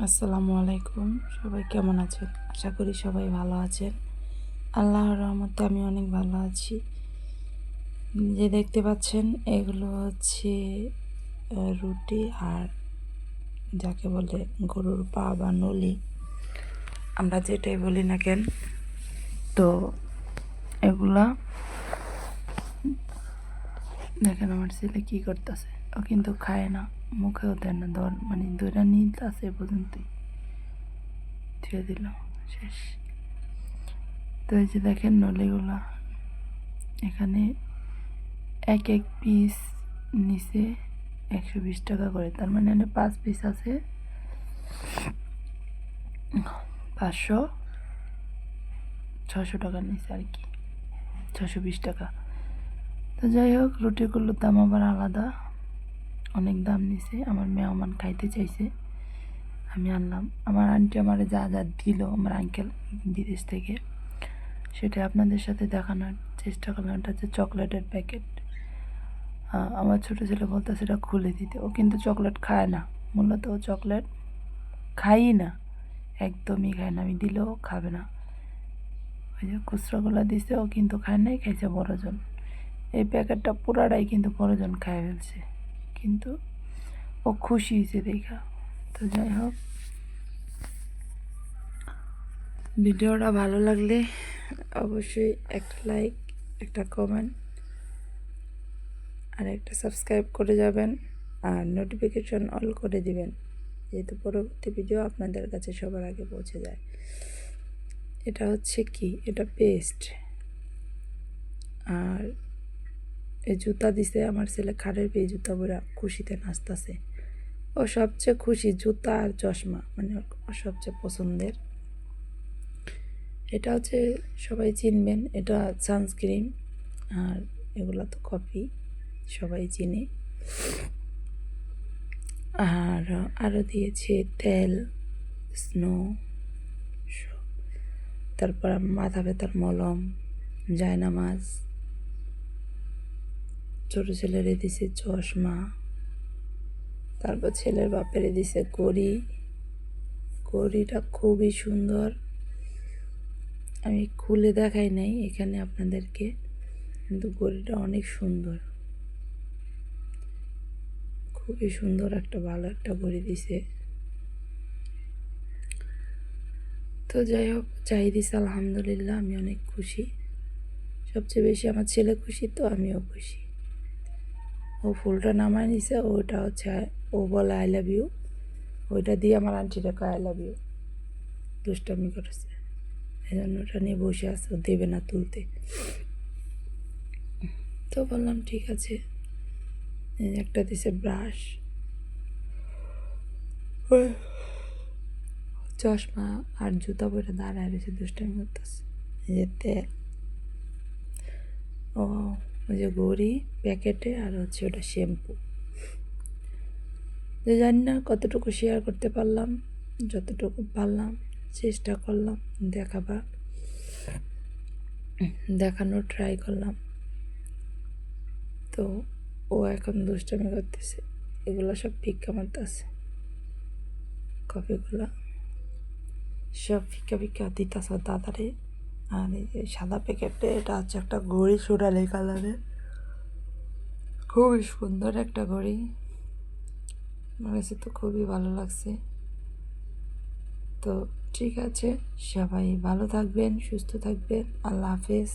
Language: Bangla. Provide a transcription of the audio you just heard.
আসসালামু আলাইকুম। সবাই কেমন আছেন? আশা করি সবাই ভালো আছেন। আল্লাহর রহমতে আমি অনেক ভালো আছি। যে দেখতে পাচ্ছেন এগুলো হচ্ছে রুটি আর যাকে বলে গরুর পা বা নলি, আমরা যেটাই বলি না কেন। তো এগুলা দেখেন আমার ছেলে কী করতেছে। ও কিন্তু খায় না, মুখেও দেয় না, মানে ধরে নিতে আছে পর্যন্তই ছেড়ে দিল, শেষ। তো এই যে দেখেন নলিগুলা, এখানে এক এক পিস নিচে 120 টাকা করে, তার মানে 5 পিস আছে 500, 600 টাকার নিচে আর কি, 620 টাকা। তো যাই হোক, রুটিগুলোর দাম আবার আলাদা, অনেক দাম নিছে। আমার মেহমান খাইতে চাইছে, আমি আনলাম। আমার আন্টি আমার যা যা দিল, আমার আঙ্কেল বিদেশ থেকে, সেটা আপনাদের সাথে দেখানোর চেষ্টা করলাম। এটা হচ্ছে চকলেটের প্যাকেট। আমার ছোটো ছেলে বলতে সেটা খুলে দিতে। ও কিন্তু চকলেট খায় না, মূলত ও চকলেট খাই না, একদমই খায় না। আমি দিলেও খাবে না। ওই যে খুচরোগুলো দিছে, ও কিন্তু খায় নাই, খাইছে বড়জন। এই প্যাকেটটা পুরাটাই কিন্তু বড়জন খায় ফেলছে, কিন্তু ও খুশি হয়েছে দেখা। তো যাই হোক, ভিডিওটা ভালো লাগলে অবশ্যই একটা লাইক, একটা কমেন্ট আর একটা সাবস্ক্রাইব করে যাবেন, আর নোটিফিকেশন অল করে দিবেন, যেহেতু পরবর্তী ভিডিও আপনাদের কাছে সবার আগে পৌঁছে যায়। এটা হচ্ছে কি, এটা পেস্ট। আর এই জুতা দিছে আমার ছেলে, খাড়ের পেয়ে জুতা পরে খুশিতে নাচতেছে। ও সবচেয়ে খুশি জুতা আর চশমা, মানে ওর সবচেয়ে পছন্দের। এটা হচ্ছে সবাই চিনবেন, এটা সানস্ক্রিন। আর এগুলো তো কফি, সবাই চিনে। আর আরও দিয়েছে তেল, স্নো, তারপর মাথা ব্যথার মলম, জায়নামাজ, ছোটো ছেলেরে দিছে চশমা, তারপর ছেলের বাপেরে দিছে ঘড়ি। ঘড়িটা খুবই সুন্দর, আমি খুলে দেখাই নাই এখানে আপনাদেরকে, কিন্তু ঘড়িটা অনেক সুন্দর, খুবই সুন্দর একটা ভালো একটা ঘড়ি দিছে। তো যাই হোক, যাই দিছে আলহামদুলিল্লাহ, আমি অনেক খুশি। সবচেয়ে বেশি আমার ছেলে খুশি, তো আমিও খুশি। ও ফুলটা নামায় নিছে, ওটা হচ্ছে ও বলে আই লাভ ইউ, ওইটা দিয়ে আমার আন্টিটা কয় আই লাভ ইউ। দুষ্টামি করেছে, এই জন্য ওটা নিয়ে বসে আছে, ও দেবে না তুলতে। তো বললাম ঠিক আছে। একটা দিছে ব্রাশ, চশমা আর জুতা পরে দাঁড়ায় রয়েছে, দুষ্টামি করতেছে। এই যে তেল, ও ওই যে ঘড়ি প্যাকেটে, আর হচ্ছে ওটা শ্যাম্পু। যে জানি না কতটুকু শেয়ার করতে পারলাম, যতটুকু পারলাম চেষ্টা করলাম দেখানোর ট্রাই করলাম। তো ও এখন দুষ্টামি করতেছে, এগুলো সব ভিক্ষা মারতেছে, কপিগুলো সব ভিক্ষা ভিক্ষা দিতেছে দাদারে। আর এই যে সাদা প্যাকেটে, এটা হচ্ছে একটা ঘড়ি সোনালি কালারের, খুবই সুন্দর একটা ঘড়ি, আমার কাছে তো খুবই ভালো লাগছে। তো ঠিক আছে, সবাই ভালো থাকবেন, সুস্থ থাকবেন, আল্লাহ হাফেজ।